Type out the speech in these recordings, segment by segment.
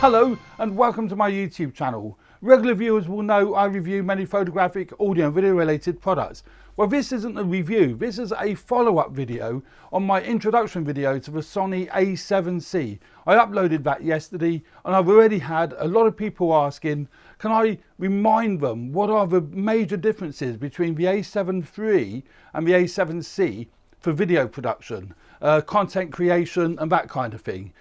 Hello and welcome to my YouTube channel. Regular viewers will know I review many photographic, audio and video related products. Well, this isn't a review, this is a follow-up video on my introduction video to the Sony A7C. I uploaded that yesterday and I've already had a lot of people asking, can I remind them what are the major differences between the A7 III and the A7C for video production, content creation and that kind of thing.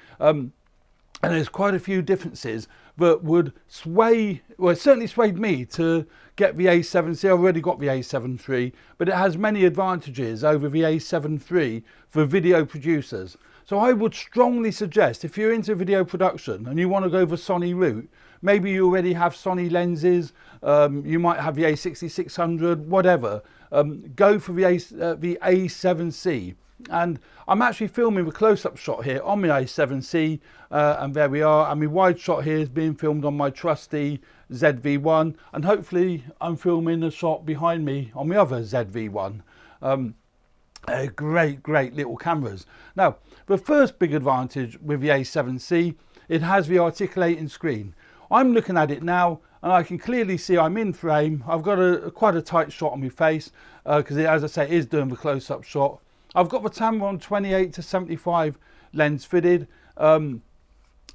And there's quite a few differences that would sway, well, it certainly swayed me to get the A7C. I've already got the A7 III, but it has many advantages over the A7 III for video producers. So I would strongly suggest, if you're into video production and you want to go the Sony route, maybe you already have Sony lenses, you might have the A6600, whatever, go for the A7C. And I'm actually filming the close-up shot here on my A7C, and there we are, and my wide shot here is being filmed on my trusty ZV-1, and hopefully I'm filming a shot behind me on my other ZV-1. Great little cameras. Now, the first big advantage with the A7C, it has the articulating screen. I'm looking at it now and I can clearly see I'm in frame. I've got quite a tight shot on my face because as I say, it is doing the close-up shot. I've got the Tamron 28-75 lens fitted, and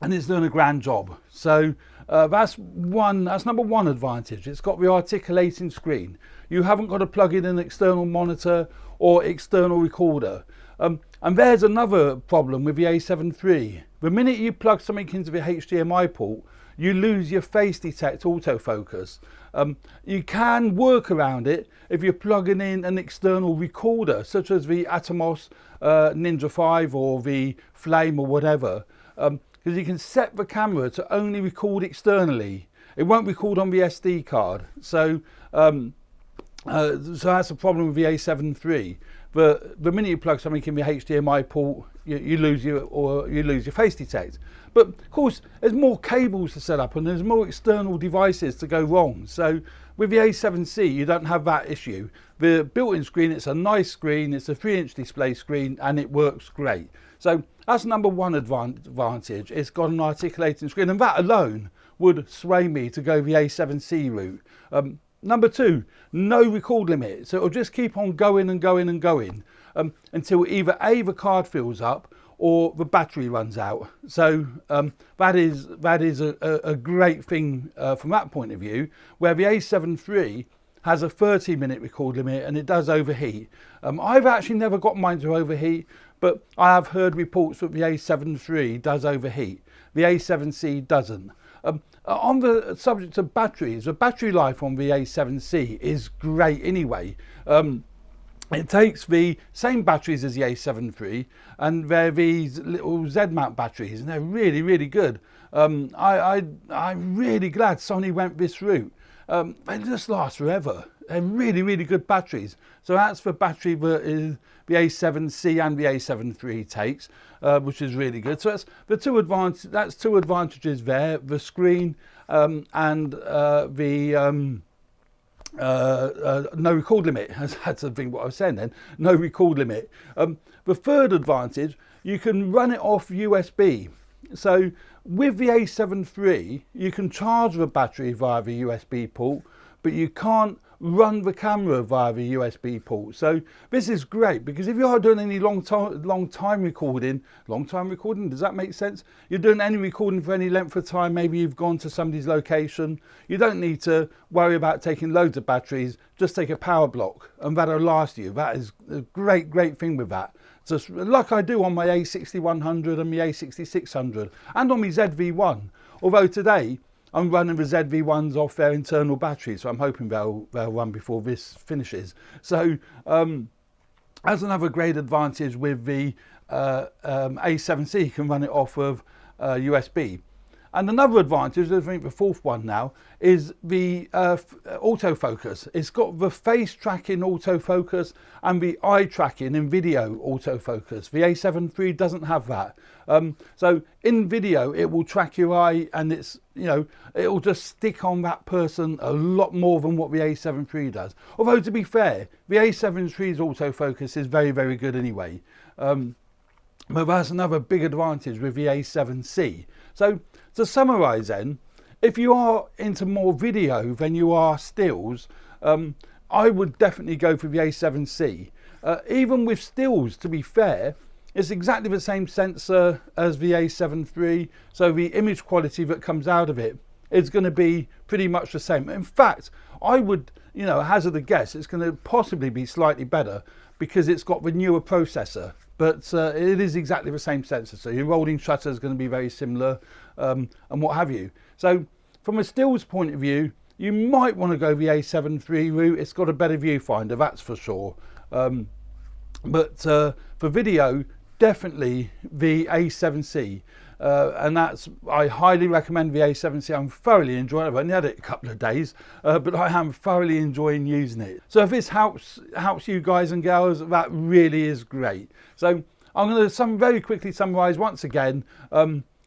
it's doing a grand job. So that's number one advantage. It's got the articulating screen. You haven't got to plug in an external monitor or external recorder. And there's another problem with the A7 III. The minute you plug something into the HDMI port, you lose your face detect autofocus. You can work around it if you're plugging in an external recorder, such as the Atomos Ninja 5 or the Flame or whatever, because you can set the camera to only record externally. It won't record on the SD card. So that's a problem with the A7 III. But the minute you plug something in the HDMI port, you lose your face detect. But of course, there's more cables to set up and there's more external devices to go wrong. So with the A7C, you don't have that issue. The built-in screen, it's a nice screen, it's a 3-inch display screen, and it works great. So that's number one advantage. It's got an articulating screen, and that alone would sway me to go the A7C route. Number two, no record limit. So it'll just keep on going and going and going until either A, the card fills up, or the battery runs out. So that is a great thing from that point of view, where the A7 III has a 30-minute record limit and it does overheat. I've actually never got mine to overheat, but I have heard reports that the A7 III does overheat. The A7C doesn't. On the subject of batteries, the battery life on the A7C is great anyway. It takes the same batteries as the A7 III, and they're these little Z-mount batteries, and they're really good. I'm really glad Sony went this route. They just last forever. They're really good batteries. So that's the battery that is the A7C and the A7 III takes, which is really good. So that's two advantages there: the screen and the no record limit. That's the thing what I was saying then, no record limit. The third advantage, you can run it off USB. So with the A7 III, you can charge the battery via the USB port, but you can't run the camera via the USB port. So this is great because if you are doing any long time recording, does that make sense? You're doing any recording for any length of time, maybe you've gone to somebody's location, you don't need to worry about taking loads of batteries, just take a power block and that'll last you. That is a great thing with that. Just like I do on my A6100 and my A6600 and on my ZV-1, although today I'm running the ZV-1s off their internal batteries, so I'm hoping they'll run before this finishes. So as another great advantage with the A7C, you can run it off of USB. And another advantage, I think the fourth one now, is the autofocus. It's got the face tracking autofocus and the eye tracking in video autofocus. The A7 III doesn't have that. So in video, it will track your eye and it's, it will just stick on that person a lot more than what the A7 III does. Although to be fair, the A7 III's autofocus is very good anyway. But that's another big advantage with the A7C. So to summarize then, if you are into more video than you are stills, I would definitely go for the A7C. Even with stills, to be fair, it's exactly the same sensor as the A7III, so the image quality that comes out of it is going to be pretty much the same. In fact, I would, hazard a guess, it's going to possibly be slightly better because it's got the newer processor, but it is exactly the same sensor, so your rolling shutter is going to be very similar, and what have you. So from a stills point of view, you might want to go the A7III route. It's got a better viewfinder, that's for sure. But for video, definitely the A7C. And I highly recommend the A7C. I'm thoroughly enjoying it. I've only had it a couple of days, but I am thoroughly enjoying using it. So if this helps you guys and girls, that really is great. So I'm going to very quickly summarize once again.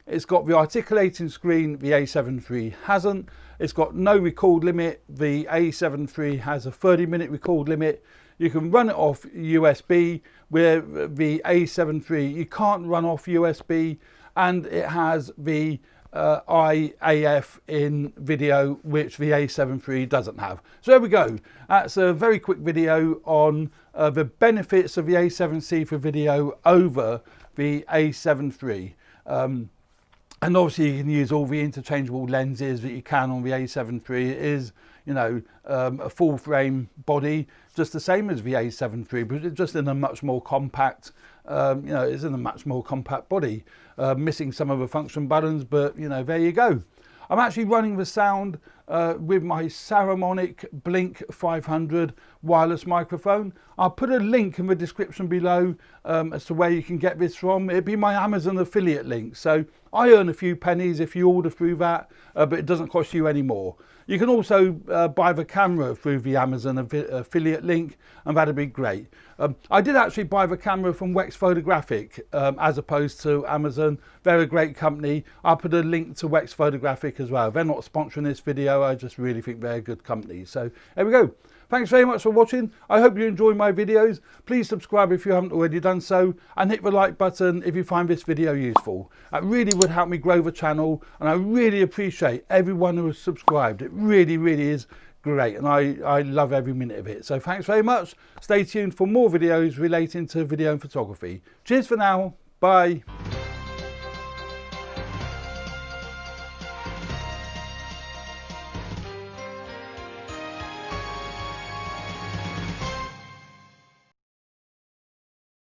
It's got the articulating screen, the A7III hasn't. It's got no record limit. The A7III has a 30-minute record limit. You can run it off USB, where the A7III you can't run off USB, and it has the IAF in video, which the A7III doesn't have. So there we go. That's a very quick video on the benefits of the A7C for video over the A7III. And obviously you can use all the interchangeable lenses that you can on the A7III. It is, a full frame body, just the same as the A7III, but it's just in a much more compact, it's in a much more compact body. Missing some of the function buttons, but there you go. I'm actually running the sound with my Saramonic Blink 500 wireless microphone. I'll put a link in the description below as to where you can get this from. It'd be my Amazon affiliate link. So I earn a few pennies if you order through that, but it doesn't cost you any more. You can also buy the camera through the Amazon affiliate link, and that'd be great. I did actually buy the camera from WEX Photographic as opposed to Amazon. They're a great company. I'll put a link to WEX Photographic as well. They're not sponsoring this video. I just really think they're a good company. So there we go. Thanks very much for watching. I hope you enjoy my videos. Please subscribe if you haven't already done so, and hit the like button if you find this video useful. That really would help me grow the channel, and I really appreciate everyone who has subscribed. It really, really is great, and I love every minute of it. So thanks very much. Stay tuned for more videos relating to video and photography. Cheers for now. Bye.